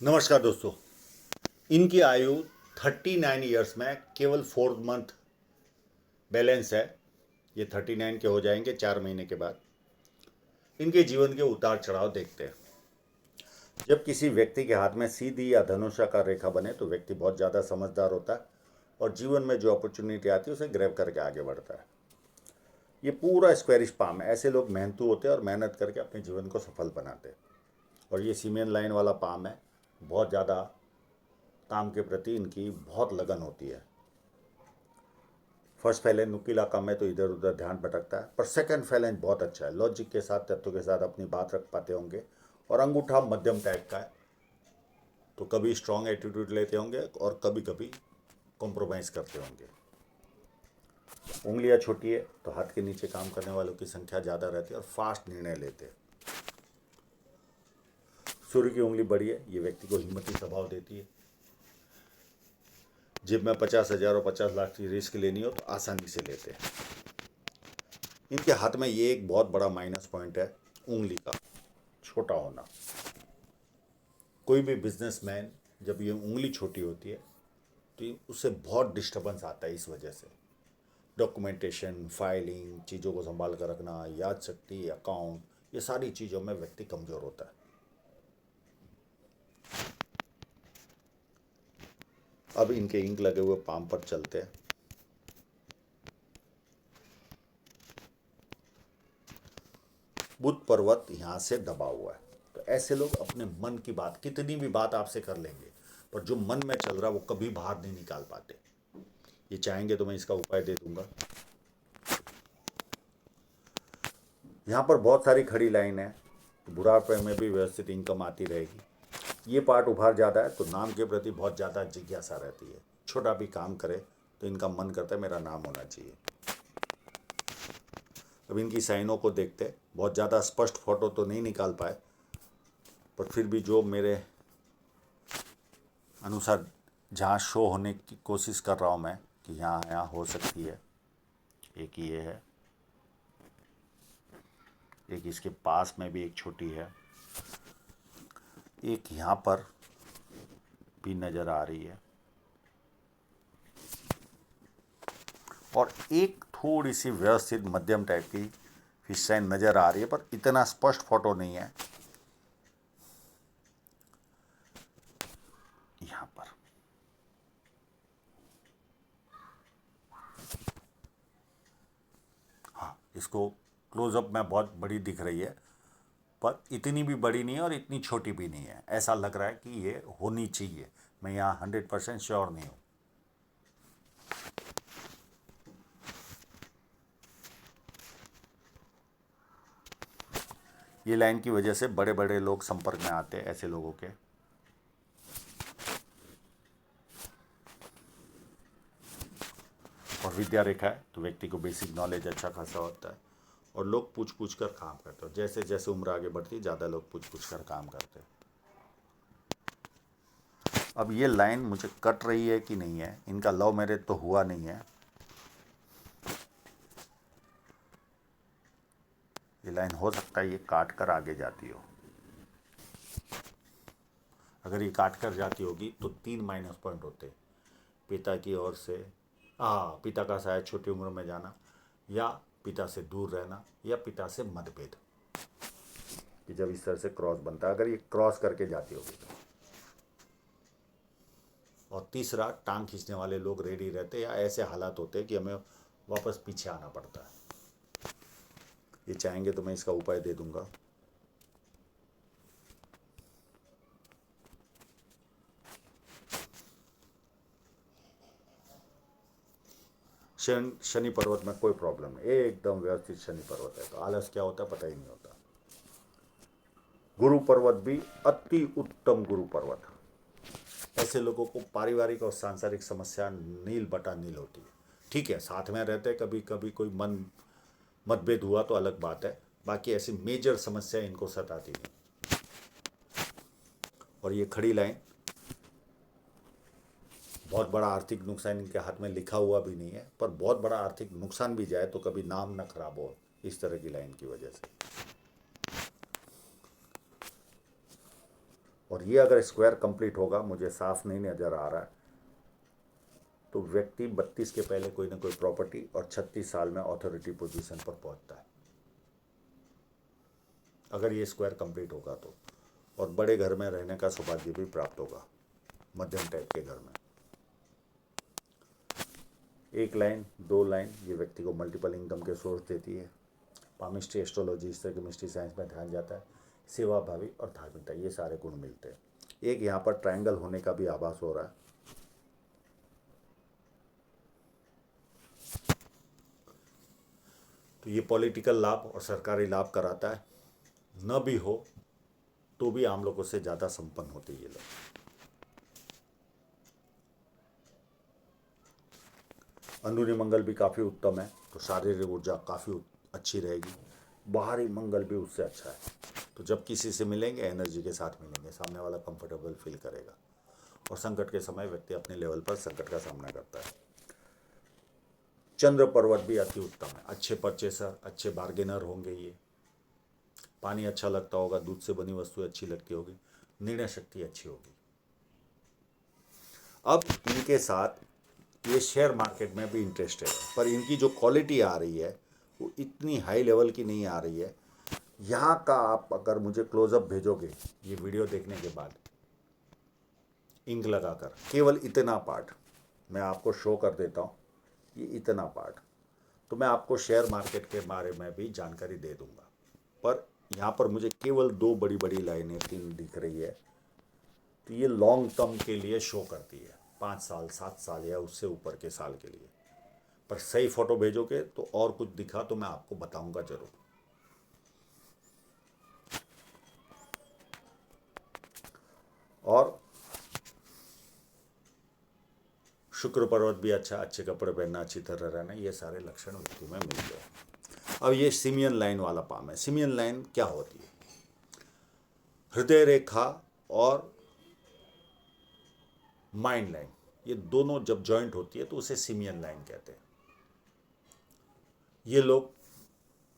नमस्कार दोस्तों। इनकी आयु 39 ईयर्स में केवल 4 मंथ बैलेंस है। ये 39 के हो जाएंगे 4 महीने के बाद। इनके जीवन के उतार चढ़ाव देखते हैं। जब किसी व्यक्ति के हाथ में सीधी या धनुषाकार रेखा बने तो व्यक्ति बहुत ज़्यादा समझदार होता है और जीवन में जो अपॉर्चुनिटी आती है उसे ग्रैब करके आगे बढ़ता है। ये पूरा स्क्वेरिश पाम है। ऐसे लोग मेहनतू होते हैं और मेहनत करके अपने जीवन को सफल बनाते हैं। और ये सीमेन लाइन वाला पाम है। बहुत ज़्यादा काम के प्रति इनकी बहुत लगन होती है। फर्स्ट फैलेंज नुकीला कम है तो इधर उधर ध्यान भटकता है, पर सेकंड फैलेंज बहुत अच्छा है। लॉजिक के साथ, तत्व के साथ अपनी बात रख पाते होंगे। और अंगूठा मध्यम टाइप का है, तो कभी स्ट्रांग एटीट्यूड लेते होंगे और कभी कभी कॉम्प्रोमाइज़ करते होंगे। उंगलियां छोटी है तो हाथ के नीचे काम करने वालों की संख्या ज़्यादा रहती है और फास्ट निर्णय लेते हैं। सूर्य की उंगली बड़ी है, ये व्यक्ति को हिम्मती स्वभाव देती है। जेब में 50,000 और 50 लाख की रिस्क लेनी हो तो आसानी से लेते हैं। इनके हाथ में ये एक बहुत बड़ा माइनस पॉइंट है, उंगली का छोटा होना। कोई भी बिजनेसमैन जब ये उंगली छोटी होती है तो उससे बहुत डिस्टर्बेंस आता है। इस वजह से डॉक्यूमेंटेशन, फाइलिंग, चीज़ों को संभाल कर रखना, याद शक्ति, अकाउंट, ये सारी चीज़ों में व्यक्ति कमज़ोर होता है। अब इनके इंक लगे हुए पाम पर चलते हैं। बुद्ध पर्वत यहाँ से दबा हुआ है, तो ऐसे लोग अपने मन की बात, कितनी भी बात आपसे कर लेंगे, पर जो मन में चल रहा है वो कभी बाहर नहीं निकाल पाते। ये चाहेंगे तो मैं इसका उपाय दे दूंगा। यहाँ पर बहुत सारी खड़ी लाइन है, तो बुढ़ापे में भी व्यवस्थित इनकम आती रहेगी। ये पार्ट उभार ज़्यादा है तो नाम के प्रति बहुत ज़्यादा जिज्ञासा रहती है। छोटा भी काम करे तो इनका मन करता है मेरा नाम होना चाहिए। अब इनकी साइनों को देखते हैं। बहुत ज़्यादा स्पष्ट फोटो तो नहीं निकाल पाए, पर फिर भी जो मेरे अनुसार जहाँ शो होने की कोशिश कर रहा हूँ मैं कि यहाँ यहाँ हो सकती है। एक ये है, एक इसके पास में भी एक छोटी है, एक यहाँ पर भी नज़र आ रही है, और एक थोड़ी सी व्यवस्थित मध्यम टाइप की फिश साइन नज़र आ रही है, पर इतना स्पष्ट फोटो नहीं है। यहाँ पर हाँ, इसको क्लोजअप में बहुत बड़ी दिख रही है, पर इतनी भी बड़ी नहीं है और इतनी छोटी भी नहीं है। ऐसा लग रहा है कि ये होनी चाहिए। मैं यहाँ 100% श्योर नहीं हूँ। ये लाइन की वजह से बड़े बड़े लोग संपर्क में आते हैं ऐसे लोगों के। और विद्या रेखा है तो व्यक्ति को बेसिक नॉलेज अच्छा खासा होता है और लोग पूछ पूछ कर काम करते हैं। जैसे जैसे उम्र आगे बढ़ती है ज़्यादा लोग पूछ पूछ कर काम करते हैं। अब ये लाइन मुझे कट रही है कि नहीं है, इनका लव मैरिज तो हुआ नहीं है। ये लाइन हो सकता है ये काट कर आगे जाती हो। अगर ये काट कर जाती होगी तो 3 माइनस पॉइंट होते। पिता की ओर से पिता का शायद छोटी उम्र में जाना, या पिता से दूर रहना, या पिता से मतभेद, कि जब इस तरह से क्रॉस बनता है, अगर ये क्रॉस करके जाती होगी तो। और तीसरा, टांग खींचने वाले लोग रेडी रहते या ऐसे हालात होते हैं कि हमें वापस पीछे आना पड़ता है। ये चाहेंगे तो मैं इसका उपाय दे दूंगा। शनि पर्वत में कोई प्रॉब्लम नहीं, एकदम व्यवस्थित शनि पर्वत है, तो आलस क्या होता है पता ही नहीं होता। गुरु पर्वत भी अति उत्तम गुरु पर्वत। ऐसे लोगों को पारिवारिक और सांसारिक समस्या नील बटा नील होती है। ठीक है, साथ में रहते, कभी कभी कोई मतभेद हुआ तो अलग बात है, बाकी ऐसी मेजर समस्या इनको सताती नहीं। और ये खड़ी लाइन, बहुत बड़ा आर्थिक नुकसान इनके हाथ में लिखा हुआ भी नहीं है, पर बहुत बड़ा आर्थिक नुकसान भी जाए तो कभी नाम न खराब हो, इस तरह की लाइन की वजह से। और ये अगर स्क्वायर कंप्लीट होगा, मुझे साफ नहीं नज़र आ रहा है, तो व्यक्ति 32 के पहले कोई ना कोई प्रॉपर्टी और 36 साल में अथॉरिटी पोजीशन पर पहुंचता है, अगर ये स्क्वायर कंप्लीट होगा तो। और बड़े घर में रहने का सौभाग्य भी प्राप्त होगा, मध्यम टाइप के घर में। एक लाइन, 2 लाइन ये व्यक्ति को मल्टीपल इनकम के सोर्स देती है। पामिस्ट्री, एस्ट्रोलॉजी, इस तरह केमिस्ट्री, साइंस में ध्यान जाता है। सेवा भावी और धार्मिकता, ये सारे गुण मिलते हैं। एक यहाँ पर ट्रायंगल होने का भी आभास हो रहा है। तो ये पॉलिटिकल लाभ और सरकारी लाभ कराता है। न भी हो तो भी आम लोगों से ज़्यादा संपन्न होते ये लोग। अंदरूनी मंगल भी काफ़ी उत्तम है, तो शारीरिक ऊर्जा काफ़ी अच्छी रहेगी। बाहरी मंगल भी उससे अच्छा है, तो जब किसी से मिलेंगे एनर्जी के साथ मिलेंगे, सामने वाला कंफर्टेबल फील करेगा। और संकट के समय व्यक्ति अपने लेवल पर संकट का सामना करता है। चंद्र पर्वत भी अति उत्तम है, अच्छे परचेसर, अच्छे बार्गेनर होंगे ये। पानी अच्छा लगता होगा, दूध से बनी वस्तुएं अच्छी लगती होगी, निर्णय शक्ति अच्छी होगी। अब इनके साथ ये शेयर मार्केट में भी इंटरेस्टेड है, पर इनकी जो क्वालिटी आ रही है वो इतनी हाई लेवल की नहीं आ रही है। यहाँ का आप अगर मुझे क्लोजअप भेजोगे ये वीडियो देखने के बाद, इंक लगाकर, केवल इतना पार्ट मैं आपको शो कर देता हूँ, ये इतना पार्ट, तो मैं आपको शेयर मार्केट के बारे में भी जानकारी दे दूंगा। पर यहाँ पर मुझे केवल 2 बड़ी बड़ी लाइनें 3 दिख रही है, तो ये लॉन्ग टर्म के लिए शो करती है, 5 साल 7 साल या उससे ऊपर के साल के लिए। पर सही फोटो भेजोगे तो और कुछ दिखा तो मैं आपको बताऊंगा जरूर। और शुक्र पर्वत भी अच्छा, अच्छे कपड़े पहनना, अच्छी तरह रहना, ये सारे लक्षण व्यक्ति में मिल गए। अब ये सिमियन लाइन वाला पाम है। सिमियन लाइन क्या होती है? हृदय रेखा और माइंड लाइन, ये दोनों जब जॉइंट होती है तो उसे सिमियन लाइन कहते हैं। ये लोग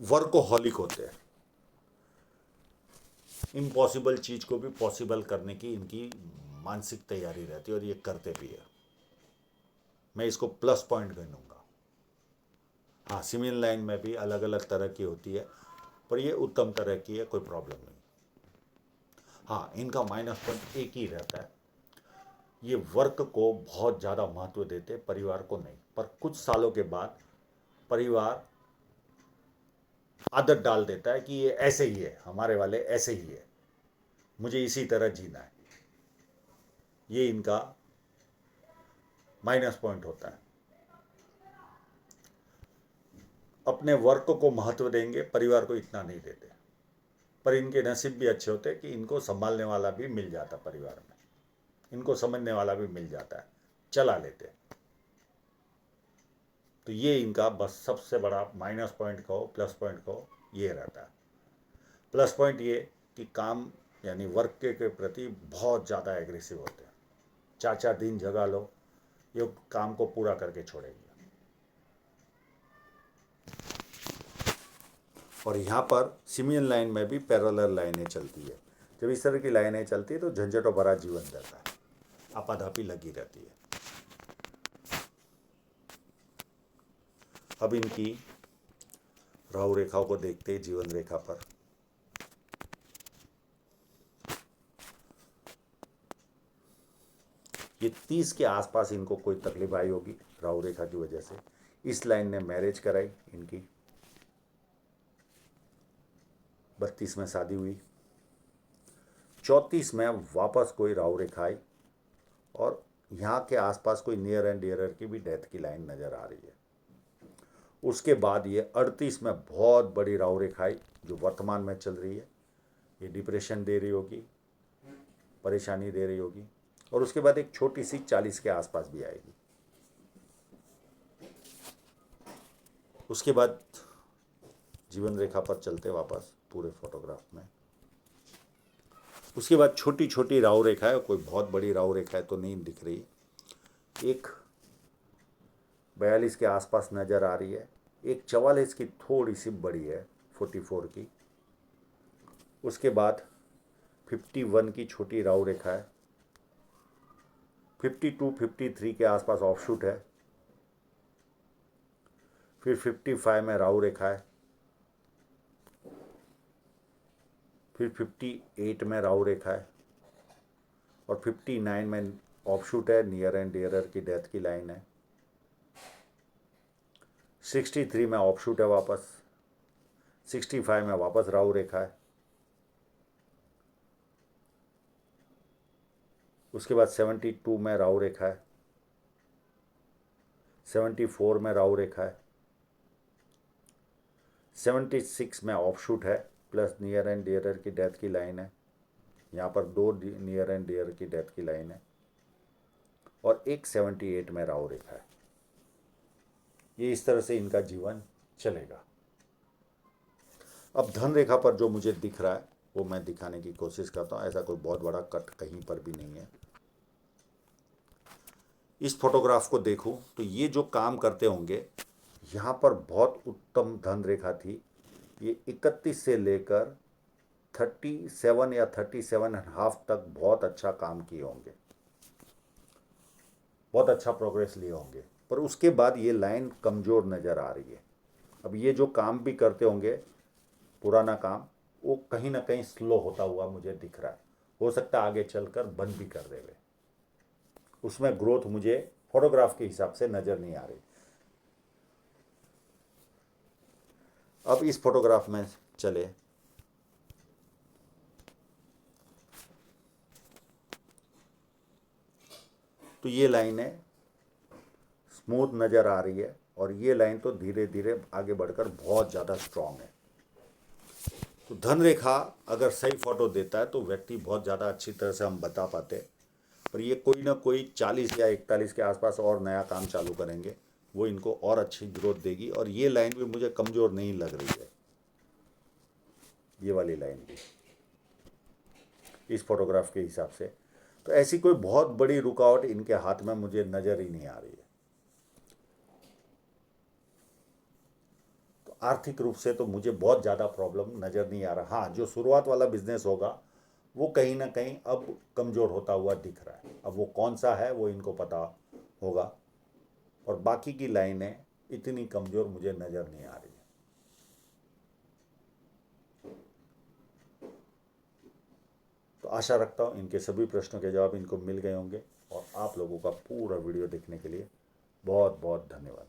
वर्कोहॉलिक होते हैं, इम्पॉसिबल चीज को भी पॉसिबल करने की इनकी मानसिक तैयारी रहती है, और ये करते भी है। मैं इसको प्लस पॉइंट गिनूंगा। हाँ, सिमियन लाइन में भी अलग अलग तरह की होती है, पर ये उत्तम तरह की है, कोई प्रॉब्लम नहीं। हाँ, इनका माइनस पॉइंट एक ही रहता है, ये वर्क को बहुत ज़्यादा महत्व देते, परिवार को नहीं। पर कुछ सालों के बाद परिवार आदत डाल देता है कि ये ऐसे ही है, हमारे वाले ऐसे ही है, मुझे इसी तरह जीना है। ये इनका माइनस पॉइंट होता है। अपने वर्क को महत्व देंगे, परिवार को इतना नहीं देते। पर इनके नसीब भी अच्छे होते हैं कि इनको संभालने वाला भी मिल जाता, परिवार में इनको समझने वाला भी मिल जाता है, चला लेते। तो ये इनका बस सबसे बड़ा माइनस पॉइंट कहो, प्लस पॉइंट कहो, ये रहता है। प्लस पॉइंट ये कि काम यानी वर्क के प्रति बहुत ज़्यादा एग्रेसिव होते हैं। 4-4 दिन जगा लो, ये काम को पूरा करके छोड़ेंगे। और यहाँ पर सिमियन लाइन में भी पैरेलल लाइनें चलती है। जब इस तरह की लाइनें चलती है तो झंझटों भरा जीवन रहता है, आपाधापी लगी रहती है। अब इनकी राहु रेखाओं को देखते हैं जीवन रेखा पर। ये 30 के आसपास इनको कोई तकलीफ आई होगी राहु रेखा की वजह से। इस लाइन ने मैरिज कराई इनकी, 32 में शादी हुई, 34 में वापस कोई राहु रेखा आई, और यहाँ के आसपास कोई नियर एंड डियरर की भी डेथ की लाइन नज़र आ रही है। उसके बाद ये 38 में बहुत बड़ी राहु रेखा आई जो वर्तमान में चल रही है। ये डिप्रेशन दे रही होगी, परेशानी दे रही होगी। और उसके बाद एक छोटी सी 40 के आसपास भी आएगी। उसके बाद जीवन रेखा पर चलते वापस पूरे फोटोग्राफ में, उसके बाद छोटी छोटी राहु रेखा है, कोई बहुत बड़ी राहु रेखा है तो नहीं दिख रही। एक 42 के आसपास नज़र आ रही है, एक 44 की थोड़ी सी बड़ी है, 44 की। उसके बाद 51 की छोटी राहु रेखा है, 52 53 के आसपास ऑफशूट है, फिर 55 में राहु रेखा है, फिर 58 में राहु रेखा है, और 59 में ऑफशूट है, नियर एंड डियरर की डेथ की लाइन है, 63 में ऑफशूट है वापस, 65 में वापस राहु रेखा है, उसके बाद 72 में राहु रेखा है, 74 में राहु रेखा है, 76 में ऑफशूट है प्लस नियर एंड डियरर की डेथ की लाइन है, यहाँ पर 2 नियर एंड डियर की डेथ की लाइन है, और एक 78 में राहु रेखा है। ये इस तरह से इनका जीवन चलेगा। अब धन रेखा पर जो मुझे दिख रहा है वो मैं दिखाने की कोशिश करता हूँ। ऐसा कोई बहुत बड़ा कट कहीं पर भी नहीं है। इस फोटोग्राफ को देखूं तो ये जो काम करते होंगे, यहाँ पर बहुत उत्तम धन रेखा थी। ये 31 से लेकर 37 या 37.5 तक बहुत अच्छा काम किए होंगे, बहुत अच्छा प्रोग्रेस लिए होंगे, पर उसके बाद ये लाइन कमज़ोर नज़र आ रही है। अब ये जो काम भी करते होंगे पुराना काम, वो कहीं ना कहीं स्लो होता हुआ मुझे दिख रहा है। हो सकता है आगे चलकर बंद भी कर देवे, उसमें ग्रोथ मुझे फोटोग्राफ के हिसाब से नज़र नहीं आ रही। अब इस फोटोग्राफ में चले तो ये लाइनें स्मूथ नज़र आ रही है, और ये लाइन तो धीरे धीरे आगे बढ़कर बहुत ज़्यादा स्ट्रांग है। तो धन रेखा अगर सही फोटो देता है तो व्यक्ति बहुत ज़्यादा अच्छी तरह से हम बता पाते हैं, पर ये कोई ना कोई 40 या 41 के आसपास और नया काम चालू करेंगे, वो इनको और अच्छी ग्रोथ देगी। और ये लाइन भी मुझे कमज़ोर नहीं लग रही है, ये वाली लाइन भी इस फोटोग्राफ के हिसाब से। तो ऐसी कोई बहुत बड़ी रुकावट इनके हाथ में मुझे नज़र ही नहीं आ रही है। तो आर्थिक रूप से तो मुझे बहुत ज़्यादा प्रॉब्लम नज़र नहीं आ रहा। हाँ, जो शुरुआत वाला बिजनेस होगा वो कहीं ना कहीं अब कमज़ोर होता हुआ दिख रहा है। अब वो कौन सा है वो इनको पता होगा, और बाकी की लाइनें इतनी कमज़ोर मुझे नज़र नहीं आ रही है। तो आशा रखता हूँ इनके सभी प्रश्नों के जवाब इनको मिल गए होंगे, और आप लोगों का पूरा वीडियो देखने के लिए बहुत बहुत धन्यवाद।